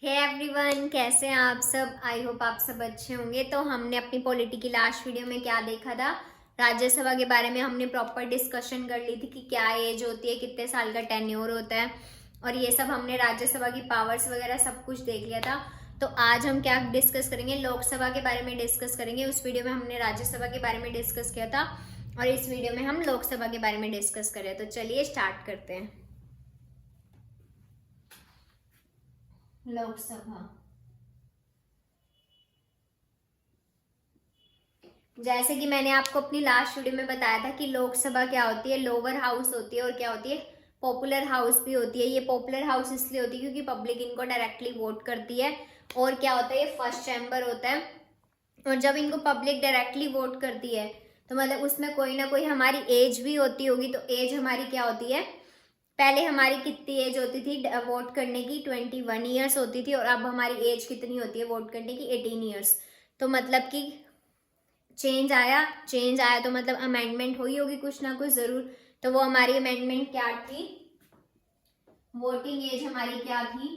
Hey everyone, कैसे हैं आप सब। आई होप आप सब अच्छे होंगे। तो हमने अपनी पॉलिटी की लास्ट वीडियो में क्या देखा था, राज्यसभा के बारे में हमने प्रॉपर डिस्कशन कर ली थी कि क्या एज होती है, कितने साल का टेन्योर होता है और ये सब हमने राज्यसभा की पावर्स वगैरह सब कुछ देख लिया था। तो आज हम क्या डिस्कस करेंगे, लोकसभा के बारे में डिस्कस करेंगे। उस वीडियो में हमने राज्यसभा के बारे में डिस्कस किया था और इस वीडियो में हम लोकसभा के बारे में डिस्कस करें। तो चलिए स्टार्ट करते हैं। लोकसभा, जैसे कि मैंने आपको अपनी लास्ट वीडियो में बताया था कि लोकसभा क्या होती है, लोअर हाउस होती है और क्या होती है, पॉपुलर हाउस भी होती है। ये पॉपुलर हाउस इसलिए होती है क्योंकि पब्लिक इनको डायरेक्टली वोट करती है। और क्या होता है, ये फर्स्ट चैम्बर होता है। और जब इनको पब्लिक डायरेक्टली वोट करती है तो मतलब उसमें कोई ना कोई हमारी एज भी होती होगी। तो एज हमारी क्या होती है, पहले हमारी कितनी एज होती थी वोट करने की, 21 ईयर्स होती थी और अब हमारी एज कितनी होती है वोट करने की, 18 ईयर्स। तो मतलब कि चेंज आया तो मतलब अमेंडमेंट हुई होगी कुछ ना कुछ जरूर। तो वो हमारी अमेंडमेंट क्या थी, वोटिंग एज हमारी क्या थी,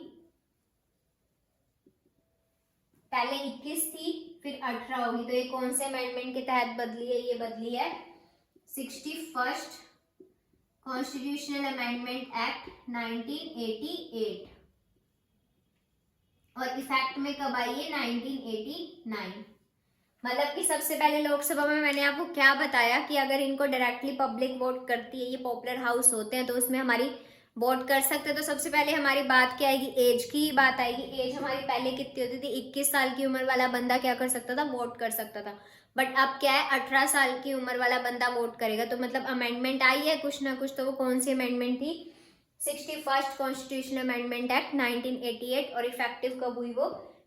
पहले 21 थी फिर 18 होगी। तो ये कौन से अमेंडमेंट के तहत बदली है, ये बदली है 61st कॉन्स्टिट्यूशनल अमेंडमेंट एक्ट 1988 और इफेक्ट में कब आई है, 1989। मतलब कि सबसे पहले लोकसभा में मैंने आपको क्या बताया कि अगर इनको डायरेक्टली पब्लिक वोट करती है, ये पॉपुलर हाउस होते हैं, तो उसमें हमारी वोट कर सकते हैं। तो सबसे पहले हमारी बात क्या आएगी, एज की बात आएगी। एज हमारी पहले कितनी होती थी, 21 साल की उम्र वाला बंदा क्या कर सकता था, वोट कर सकता था। बट अब क्या है, 18 साल की उम्र वाला बंदा वोट करेगा। तो मतलब अमेंडमेंट आई है कुछ ना कुछ। तो वो कौन सी अमेंडमेंट थी, 61st कॉन्स्टिट्यूशनल अमेंडमेंट एक्ट 1988 और इफेक्टिव कब हुई वो,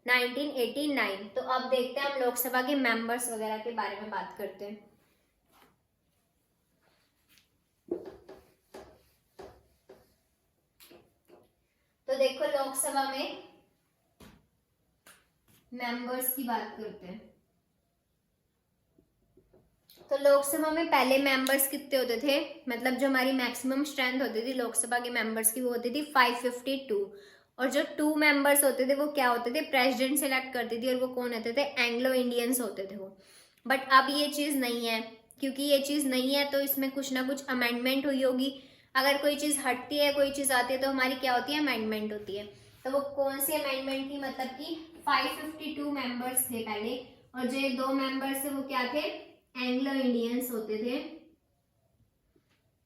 1989। तो अब देखते हैं हम लोकसभा के मेंबर्स वगैरह के बारे में बात करते हैं। तो देखो लोकसभा में मेंबर्स की बात करते हैं। तो लोकसभा में पहले मेंबर्स कितने होते थे, मतलब जो हमारी मैक्सिमम स्ट्रेंथ होती थी लोकसभा के मेंबर्स की, वो होती थी 552। और जो 2 मेंबर्स होते थे वो क्या होते थे, प्रेसिडेंट सेलेक्ट करती थी और वो कौन होते थे, एंग्लो इंडियंस होते थे वो। बट अब ये चीज़ नहीं है। क्योंकि ये चीज़ नहीं है तो इसमें कुछ ना कुछ अमेंडमेंट हुई होगी। अगर कोई चीज़ हटती है, कोई चीज़ आती है, तो हमारी क्या होती है, अमेंडमेंट होती है। तो वो कौन सी अमेंडमेंट थी, मतलब कि 552 मेंबर्स थे पहले और जो 2 मेंबर्स थे वो क्या थे, एंग्लो इंडियंस होते थे।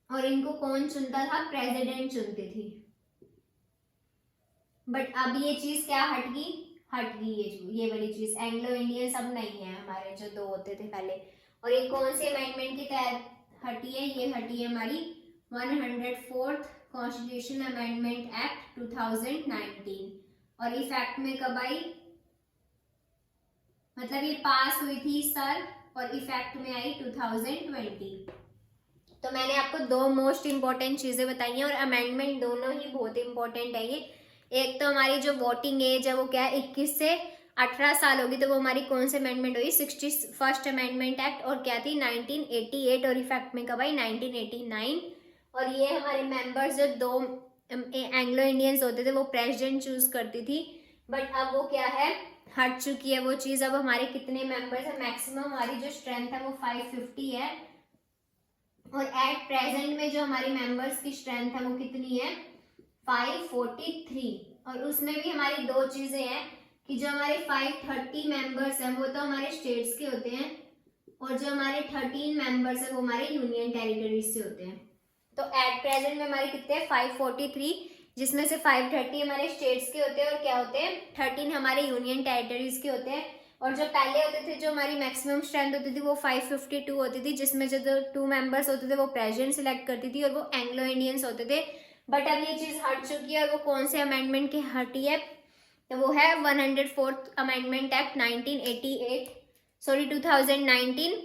और इनको कौन चुनता था, प्रेसिडेंट चुनती थी। बट अब ये चीज क्या हट गई ये वाली चीज, एंग्लो इंडियंस अब नहीं है हमारे, जो 2 होते थे पहले। और ये कौन से अमेंडमेंट के तहत हटी है, ये हटी है हमारी 104th कॉन्स्टिट्यूशन अमेंडमेंट एक्ट 2019। और इफेक्ट में कब आई, मतलब ये पास हुई थी इस साल और इफेक्ट में आई 2020। तो मैंने आपको 2 मोस्ट इंपॉर्टेंट चीजें बताई हैं और अमेंडमेंट दोनों ही बहुत इंपॉर्टेंट है। ये एक तो हमारी जो वोटिंग एज है वो क्या है, 21 से 18 साल होगी। तो वो हमारी कौन सी अमेंडमेंट हुई, 61st अमेंडमेंट एक्ट और क्या थी, 1988 और इफेक्ट में कब आई, 1989। और ये हमारे मेंबर्स जो 2 एंग्लो इंडियंस होते थे वो प्रेसिडेंट चूज करती थी। बट अब वो क्या है, हट चुकी है वो चीज। अब हमारे कितने मेंबर्स है, मैक्सिमम हमारी जो स्ट्रेंथ है वो 550 है। और एट प्रेजेंट में जो हमारी मेंबर्स की स्ट्रेंथ है वो कितनी है, 543। और उसमें भी हमारी 2 चीजें हैं कि जो हमारे 530 मेंबर्स हैं वो तो हमारे स्टेट्स के होते हैं और जो हमारे 13 मेंबर्स हैं वो हमारे यूनियन टेरिटरीज से होते हैं। तो एट प्रेजेंट में हमारे कितने हैं, 543, जिसमें से 530 हमारे स्टेट्स के होते हैं और क्या होते हैं, 13 हमारे यूनियन टेरिटरीज के होते हैं। और जो पहले होते थे, जो हमारी मैक्सिमम स्ट्रेंथ होती थी वो 552 होती थी, जिसमें जो 2 मेंबर्स होते थे वो प्रेसिडेंट सिलेक्ट करती थी और वो एंग्लो इंडियंस होते थे। बट अब ये चीज हट चुकी है और वो कौन से अमेंडमेंट की हटी है, तो वो है 104th अमेंडमेंट एक्ट 1988 सॉरी 2019।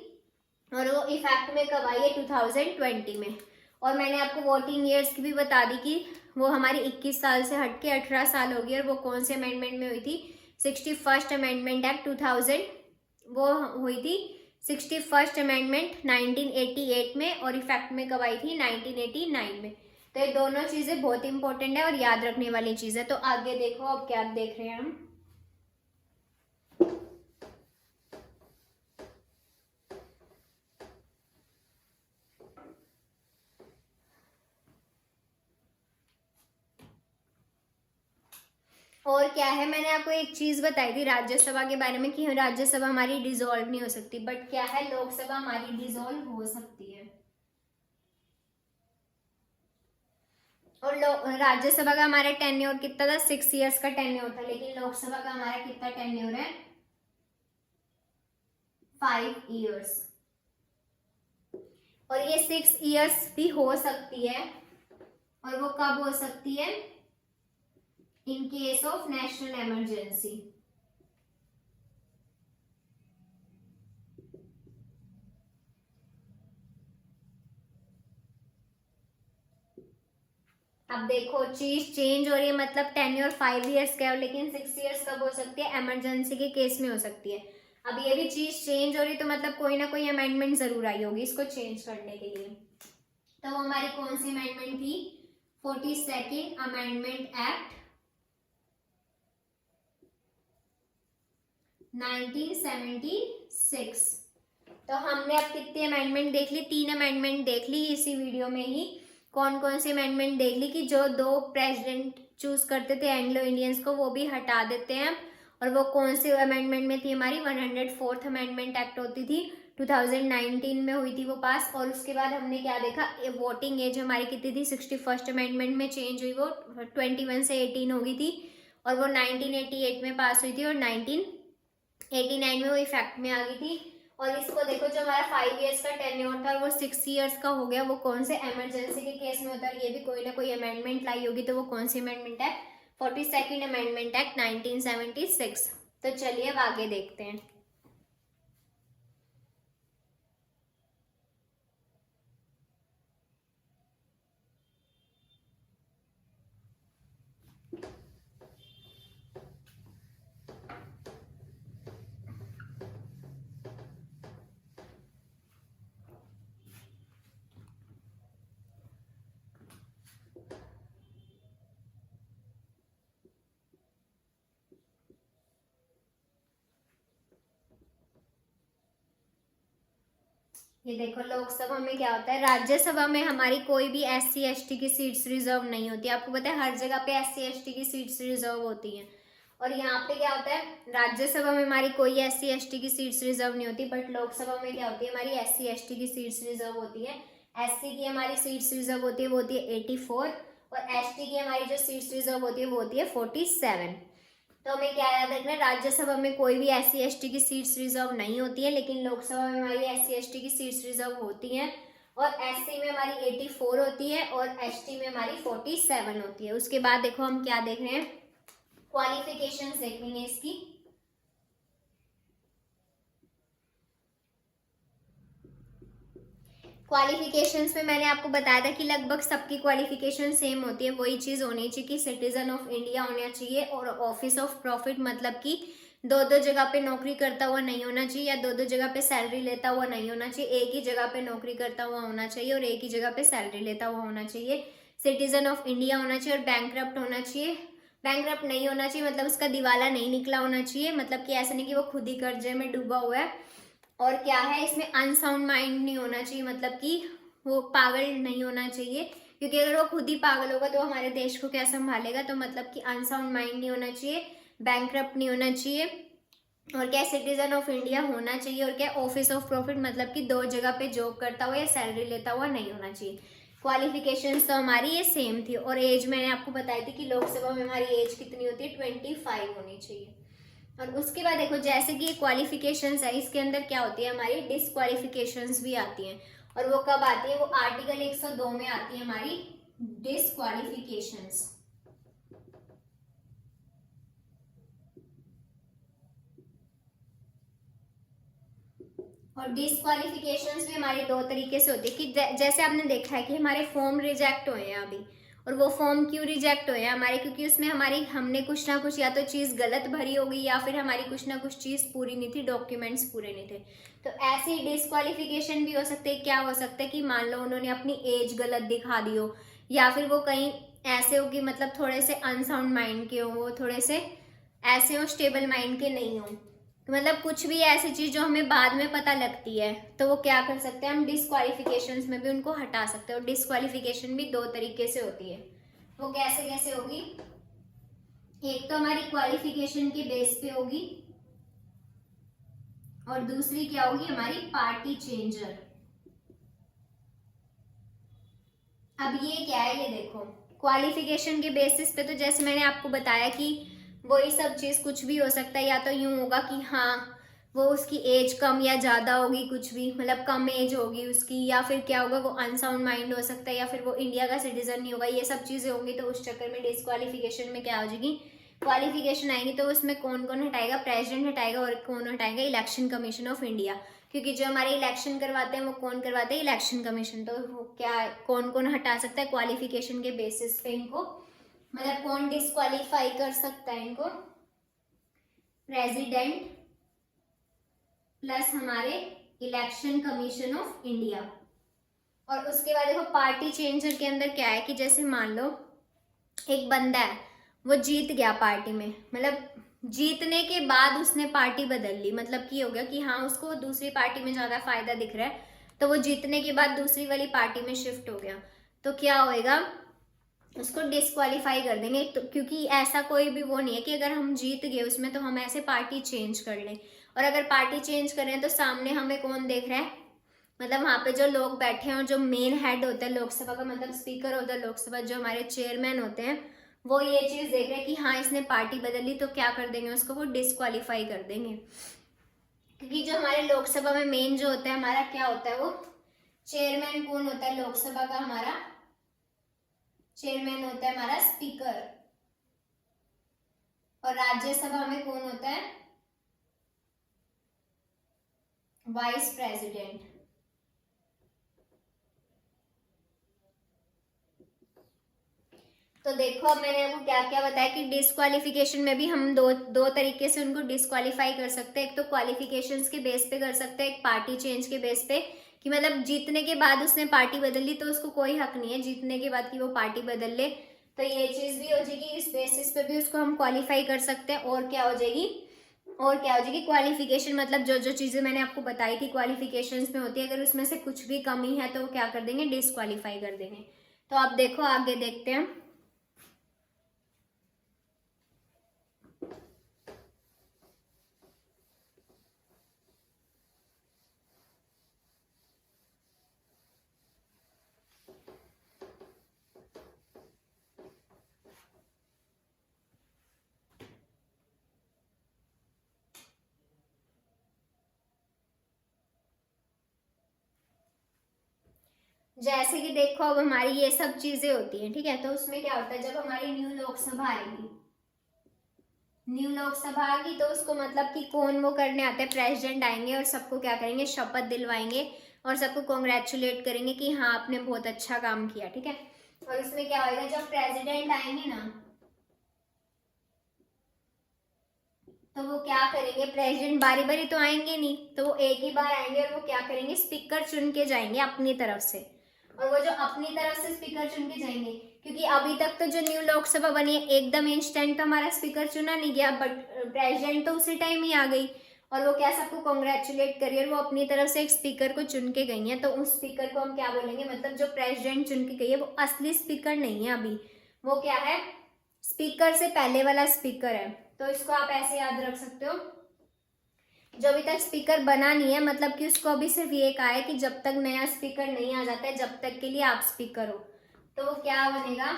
और वो इफेक्ट में कब आई है, 2020 में। और मैंने आपको वोटिंग ईयर्स की भी बता दी कि वो हमारी 21 साल से हट के 18 साल हो गई और वो कौन से अमेंडमेंट में हुई थी, 61st अमेंडमेंट एक्ट 2000 वो हुई थी, 61st अमेंडमेंट 1988 में और इफेक्ट में कब आई थी, 1989 में। तो ये दोनों चीजें बहुत इंपॉर्टेंट है और याद रखने वाली चीज है। तो आगे देखो, अब क्या देख रहे हैं हम। और क्या है, मैंने आपको एक चीज बताई थी राज्यसभा के बारे में कि राज्यसभा हमारी डिसॉल्व नहीं हो सकती, बट क्या है, लोकसभा हमारी डिसॉल्व हो सकती है। और राज्यसभा का हमारा टेन्योर कितना था, 6 इयर्स का टेन्योर था, लेकिन लोकसभा का हमारा कितना टेन्योर है, 5 इयर्स। और ये 6 इयर्स भी हो सकती है, और वो कब हो सकती है, in case of national emergency. अब देखो चीज चेंज हो रही है, मतलब टेन्योर 5 इयर्स का है, लेकिन 6 इयर्स कब हो सकती है, इमरजेंसी के केस में हो सकती है। अब ये भी चीज चेंज हो रही, तो मतलब कोई ना कोई अमेंडमेंट जरूर आई होगी इसको चेंज करने के लिए। तो वो हमारी कौन सी अमेंडमेंट थी, 42nd अमेंडमेंट एक्ट 1976। तो हमने अब कितनी अमेंडमेंट देख ली, 3 अमेंडमेंट देख ली इसी वीडियो में ही। कौन कौन सी अमेंडमेंट देख ली कि जो 2 प्रेसिडेंट चूज करते थे एंग्लो इंडियंस को, वो भी हटा देते हैं। और वो कौन से अमेंडमेंट में थी, हमारी 104th अमेंडमेंट एक्ट होती थी, 2019 में हुई थी वो पास। और उसके बाद हमने क्या देखा, वोटिंग एज हमारी कितनी थी, 61st अमेंडमेंट में चेंज हुई, वो 21 से 18 हो गई थी, और वो 1988 में पास हुई थी, और 1989 में वो इफेक्ट में आ गई थी। और इसको देखो, जो हमारा 5 इयर्स का टेन्योर था वो 6 इयर्स का हो गया, वो कौन से, इमरजेंसी के केस में होता है। ये भी कोई ना कोई अमेंडमेंट लाई होगी, तो वो कौन सी अमेंडमेंट है, 42nd अमेंडमेंट एक्ट 1976। तो चलिए अब आगे देखते हैं। ये देखो, लोकसभा में क्या होता है, राज्यसभा में हमारी कोई भी SC ST की सीट्स रिजर्व नहीं होती। आपको पता है हर जगह पे SC ST की सीट्स रिजर्व होती हैं, और यहाँ पे क्या होता है, राज्यसभा में हमारी कोई SC ST की सीट्स रिजर्व नहीं होती, बट लोकसभा में क्या होती है, हमारी SC ST की सीट्स रिजर्व होती है। SC की हमारी सीट्स रिजर्व होती है, वो होती है 84, और ST की हमारी जो सीट्स रिजर्व होती है वो होती है 47। तो हमें क्या याद रखना है, राज्यसभा में कोई भी SC ST की सीट्स रिजर्व नहीं होती है, लेकिन लोकसभा में हमारी SC ST की सीट्स रिजर्व होती हैं। और SC में हमारी 84 होती है, और ST में हमारी 47 होती है। उसके बाद देखो हम क्या देख रहे हैं, क्वालिफिकेशंस देखेंगे इसकी। क्वालिफिकेशंस में मैंने आपको बताया था कि लगभग सबकी क्वालिफिकेशन सेम होती है। वही चीज़ होनी चाहिए कि सिटीजन ऑफ इंडिया होना चाहिए, और ऑफिस ऑफ प्रॉफिट मतलब कि 2 जगह पे नौकरी करता हुआ नहीं होना चाहिए, या 2 जगह पे सैलरी लेता हुआ नहीं होना चाहिए। एक ही जगह पे नौकरी करता हुआ होना चाहिए, और एक ही जगह पे सैलरी लेता हुआ होना चाहिए। सिटीजन ऑफ इंडिया होना चाहिए, और बैंकरप्ट होना चाहिए। बैंकरप्ट नहीं होना चाहिए मतलब उसका दिवाला नहीं निकला होना चाहिए, मतलब कि ऐसा नहीं कि वो खुद ही कर्जे में डूबा हुआ है। और क्या है, इसमें अनसाउंड माइंड नहीं होना चाहिए, मतलब कि वो पागल नहीं होना चाहिए, क्योंकि अगर वो खुद ही पागल होगा तो हमारे देश को क्या संभालेगा। तो मतलब कि अनसाउंड माइंड नहीं होना चाहिए, बैंकरप्ट नहीं होना चाहिए, और क्या, सिटीजन ऑफ इंडिया होना चाहिए, और क्या, ऑफिस ऑफ प्रॉफिट मतलब कि 2 जगह पे जॉब करता हुआ या सैलरी लेता हुआ नहीं होना चाहिए। क्वालिफिकेशंस तो हमारी ये सेम थी। और एज मैंने आपको बताई थी कि लोकसभा में हमारी एज कितनी होती है, 25 होनी चाहिए। और उसके बाद देखो, जैसे कि क्वालिफिकेशंस है, इसके अंदर क्या होती है, हमारी डिसक्वालिफिकेशंस भी आती हैं। और वो कब आती है, वो आर्टिकल 102 में आती है हमारी डिसक्वालिफिकेशंस। और डिसक्वालिफिकेशंस भी हमारी 2 तरीके से होती है कि जैसे आपने देखा है कि हमारे फॉर्म रिजेक्ट हुए हैं अभी। और वो फॉर्म क्यों रिजेक्ट हुए हैं हमारे, क्योंकि उसमें हमने कुछ ना कुछ या तो चीज़ गलत भरी होगी, या फिर हमारी कुछ ना कुछ चीज़ पूरी नहीं थी, डॉक्यूमेंट्स पूरे नहीं थे। तो ऐसी डिसक्वालिफिकेशन भी हो सकते है। क्या हो सकता है कि मान लो उन्होंने अपनी एज गलत दिखा दी हो, या फिर वो कहीं ऐसे हो कि मतलब थोड़े से अनसाउंड माइंड के हो, वो थोड़े से ऐसे हो स्टेबल माइंड के नहीं हो, तो मतलब कुछ भी ऐसी चीज जो हमें बाद में पता लगती है, तो वो क्या कर सकते हैं, हम डिस्क्वालिफिकेशन में भी उनको हटा सकते हैं। और डिस्क्वालिफिकेशन भी 2 तरीके से होती है। वो कैसे कैसे होगी, एक तो हमारी क्वालिफिकेशन के बेस पे होगी और दूसरी क्या होगी, हमारी पार्टी चेंजर। अब ये क्या है, ये देखो क्वालिफिकेशन के बेसिस पे तो जैसे मैंने आपको बताया कि वही सब चीज कुछ भी हो सकता है, या तो यूं होगा कि हाँ वो उसकी एज कम या ज्यादा होगी, कुछ भी मतलब कम एज होगी उसकी, या फिर क्या होगा वो अनसाउंड माइंड हो सकता है, या फिर वो इंडिया का सिटीजन नहीं होगा, ये सब चीजें होंगी। तो उस चक्कर में डिस्क्वालिफिकेशन में क्या हो जाएगी, क्वालिफिकेशन आएगी तो उसमें कौन कौन हटाएगा, प्रेसिडेंट हटाएगा और कौन हटाएगा, इलेक्शन कमीशन ऑफ इंडिया। क्योंकि जो हमारे इलेक्शन करवाते हैं वो कौन करवाते हैं, इलेक्शन कमीशन। तो वो क्या कौन कौन हटा सकता है क्वालिफिकेशन के बेसिस पे इनको, मतलब कौन डिस्क्वालीफाई कर सकता है इनको, प्रेसिडेंट प्लस हमारे इलेक्शन कमीशन ऑफ इंडिया। और उसके बाद देखो पार्टी चेंजर के अंदर क्या है कि जैसे मान लो एक बंदा है, वो जीत गया पार्टी में, मतलब जीतने के बाद उसने पार्टी बदल ली, मतलब कि हो गया कि हाँ उसको दूसरी पार्टी में ज्यादा फायदा दिख रहा है, तो वो जीतने के बाद दूसरी वाली पार्टी में शिफ्ट हो गया। तो क्या होएगा, उसको डिस्क्वालीफाई कर देंगे। तो क्योंकि ऐसा कोई भी वो नहीं है कि अगर हम जीत गए उसमें तो हम ऐसे पार्टी चेंज कर लें। और अगर पार्टी चेंज करें तो सामने हमें कौन देख रहा है, मतलब वहां पे जो लोग बैठे हैं और जो मेन हेड होता है लोकसभा का, मतलब स्पीकर होता है लोकसभा, जो हमारे चेयरमैन होते हैं, वो ये चीज देख रहे हैं कि हाँ इसने पार्टी बदली, तो क्या कर देंगे उसको, वो डिस्क्वालीफाई कर देंगे। क्योंकि जो हमारे लोकसभा में मेन जो होता है हमारा क्या होता है, वो चेयरमैन कौन होता है लोकसभा का, हमारा चेयरमैन होता है हमारा स्पीकर। और राज्यसभा में कौन होता है, वाइस प्रेसिडेंट। तो देखो अब मैंने आपको क्या क्या बताया कि डिस्क्वालिफिकेशन में भी हम दो तरीके से उनको डिस्क्वालीफाई कर सकते हैं। एक तो क्वालिफिकेशंस के बेस पे कर सकते हैं, एक पार्टी चेंज के बेस पे, कि मतलब जीतने के बाद उसने पार्टी बदल ली तो उसको कोई हक नहीं है जीतने के बाद कि वो पार्टी बदल ले। तो ये चीज भी हो जाएगी, इस बेसिस पे भी उसको हम क्वालिफाई कर सकते हैं। और क्या हो जाएगी, और क्या हो जाएगी, क्वालिफिकेशन मतलब जो जो चीजें मैंने आपको बताई थी क्वालिफिकेशंस में होती है, अगर उसमें से कुछ भी कमी है तो वो क्या कर देंगे, डिस्क्वालीफाई कर देंगे। तो आप देखो आगे देखते हैं। जैसे कि देखो अब हमारी ये सब चीजें होती हैं, ठीक है, तो उसमें क्या होता है, जब हमारी न्यू लोकसभा आएगी, न्यू लोकसभा आ गई तो उसको मतलब कि कौन वो करने आते हैं, प्रेसिडेंट आएंगे और सबको क्या करेंगे, शपथ दिलवाएंगे और सबको कॉन्ग्रेचुलेट करेंगे कि हाँ आपने बहुत अच्छा काम किया, ठीक है। और इसमें क्या होगा, जब प्रेसिडेंट आएंगे ना तो वो क्या करेंगे, प्रेसिडेंट बारी बारी तो आएंगे नहीं, तो वो एक ही बार आएंगे और वो क्या करेंगे, स्पीकर चुन के जाएंगे अपनी तरफ से। और वो जो अपनी तरफ से स्पीकर चुन के जाएंगे, क्योंकि अभी तक तो जो न्यू लोकसभा बनी है एकदम इंस्टेंट तो हमारा स्पीकर चुना नहीं गया, बट प्रेसिडेंट तो उसी टाइम ही आ गई और वो क्या सबको कॉन्ग्रेचुलेट करिए, और वो अपनी तरफ से एक स्पीकर को चुन के गई है। तो उस स्पीकर को हम क्या बोलेंगे, मतलब जो प्रेसिडेंट चुन के गई है वो असली स्पीकर नहीं है अभी, वो क्या है, स्पीकर से पहले वाला स्पीकर है। तो इसको आप ऐसे याद रख सकते हो, जो अभी तक स्पीकर बना नहीं है, मतलब कि उसको अभी सिर्फ ये कहा है कि जब तक नया स्पीकर नहीं आ जाता है जब तक के लिए आप स्पीकर हो। तो वो क्या बनेगा,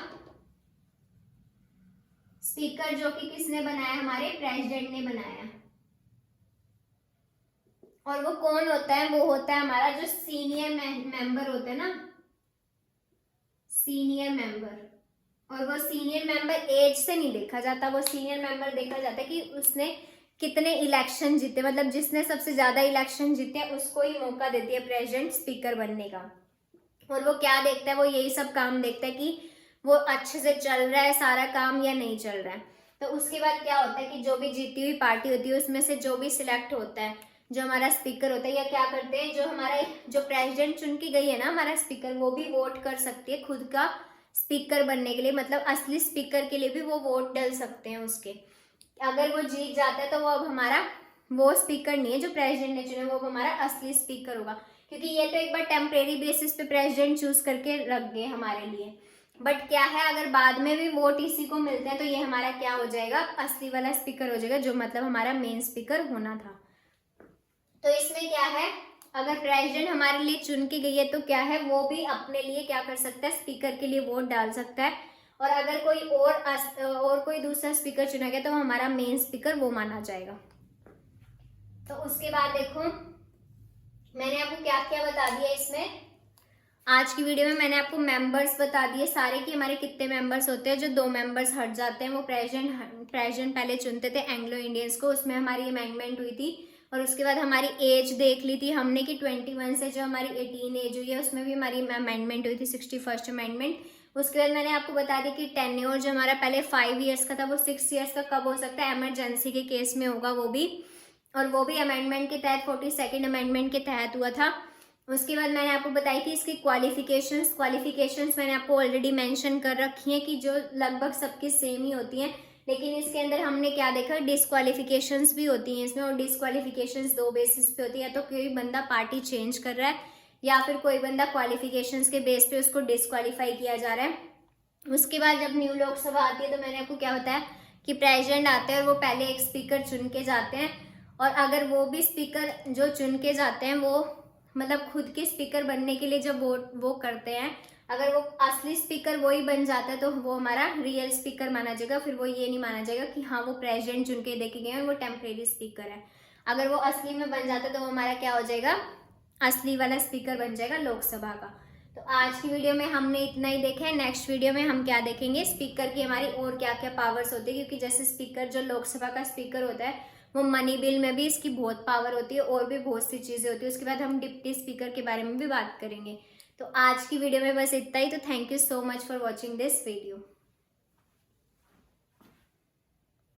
स्पीकर जो कि किसने बनाया, हमारे प्रेसिडेंट ने बनाया। और वो कौन होता है, वो होता है हमारा जो सीनियर मेंबर होते हैं ना, सीनियर मेंबर। और वो सीनियर मेंबर एज से नहीं देखा जाता, वो सीनियर मेंबर देखा जाता है कि उसने कितने इलेक्शन जीते, मतलब जिसने सबसे ज्यादा इलेक्शन जीते उसको ही मौका देती है प्रेसिडेंट स्पीकर बनने का। और वो क्या देखता है, वो यही सब काम देखता है कि वो अच्छे से चल रहा है सारा काम या नहीं चल रहा है। तो उसके बाद क्या होता है कि जो भी जीती हुई पार्टी होती है उसमें से जो भी सिलेक्ट होता है, जो हमारा स्पीकर होता है, या क्या करते हैं, जो हमारा जो प्रेसिडेंट चुन की गई है ना हमारा स्पीकर, वो भी वोट कर सकती है खुद का स्पीकर बनने के लिए, मतलब असली स्पीकर के लिए भी वो वोट डाल सकते हैं उसके। अगर वो जीत जाता है तो वो अब हमारा वो स्पीकर नहीं है जो प्रेसिडेंट ने चुने, वो अब हमारा असली स्पीकर होगा, क्योंकि ये तो एक बार टेम्परेरी बेसिस पे प्रेसिडेंट चूज करके रख गए हमारे लिए। बट क्या है, अगर बाद में भी वोट इसी को मिलते हैं तो ये हमारा क्या हो जाएगा, असली वाला स्पीकर हो जाएगा, जो मतलब हमारा मेन स्पीकर होना था। तो इसमें क्या है, अगर प्रेसिडेंट हमारे लिए चुन के गई है तो क्या है, वो भी अपने लिए क्या कर सकता है, स्पीकर के लिए वोट डाल सकता है। और अगर कोई और कोई दूसरा स्पीकर चुना गया तो हमारा मेन स्पीकर वो माना जाएगा। तो उसके बाद देखो मैंने आपको क्या क्या बता दिया इसमें। आज की वीडियो में मैंने आपको मेंबर्स बता दिए सारे कि हमारे कितने मेंबर्स होते हैं। जो 2 मेंबर्स हट जाते हैं वो प्रेसिडेंट पहले चुनते थे एंग्लो इंडियंस को, उसमें हमारी अमेंडमेंट हुई थी। और उसके बाद हमारी एज देख ली थी हमने कि 21 से जो हमारी 18 एज हुई है उसमें भी हमारी अमेंडमेंट हुई थी, 61st अमेंडमेंट। उसके बाद मैंने आपको बता दी कि टेन्योर जो हमारा पहले 5 ईयर्स का था वो 6 ईयर्स का कब हो सकता है, इमरजेंसी के केस में होगा वो भी, और वो भी अमेंडमेंट के तहत 42nd अमेंडमेंट के तहत हुआ था। उसके बाद मैंने आपको बताई थी इसकी क्वालिफिकेशंस मैंने आपको ऑलरेडी मेंशन कर रखी हैं कि जो लगभग सबकी सेम ही होती हैं, लेकिन इसके अंदर हमने क्या देखा, डिस्क्वालिफिकेशंस भी होती हैं इसमें। और डिस्क्वालिफिकेशंस 2 बेसिस पे होती है, तो कोई बंदा पार्टी चेंज कर रहा है या फिर कोई बंदा क्वालिफिकेशंस के बेस पे उसको डिस्क्वालीफाई किया जा रहा है। उसके बाद जब न्यू लोकसभा आती है तो मैंने आपको क्या बताया कि प्रेसिडेंट आते हैं और वो पहले एक स्पीकर चुन के जाते हैं, और अगर वो भी स्पीकर जो चुन के जाते हैं वो मतलब खुद के स्पीकर बनने के लिए जब वो करते हैं, अगर वो असली स्पीकर वही बन जाता है तो वो हमारा रियल स्पीकर माना जाएगा। फिर वो ये नहीं माना जाएगा कि हाँ वो प्रेसिडेंट चुन के देखे गए हैं और वो टेम्परेरी स्पीकर है। अगर वो असली में बन जाता है तो वो हमारा क्या हो जाएगा, असली वाला स्पीकर बन जाएगा लोकसभा का। तो आज की वीडियो में हमने इतना ही देखा है। नेक्स्ट वीडियो में हम क्या देखेंगे, स्पीकर की हमारी और क्या क्या पावर्स होती है, क्योंकि जैसे स्पीकर जो लोकसभा का स्पीकर होता है वो मनी बिल में भी इसकी बहुत पावर होती है, और भी बहुत सी चीज़ें होती है। उसके बाद हम डिप्टी स्पीकर के बारे में भी बात करेंगे। तो आज की वीडियो में बस इतना ही। तो thank you so much for watching this video.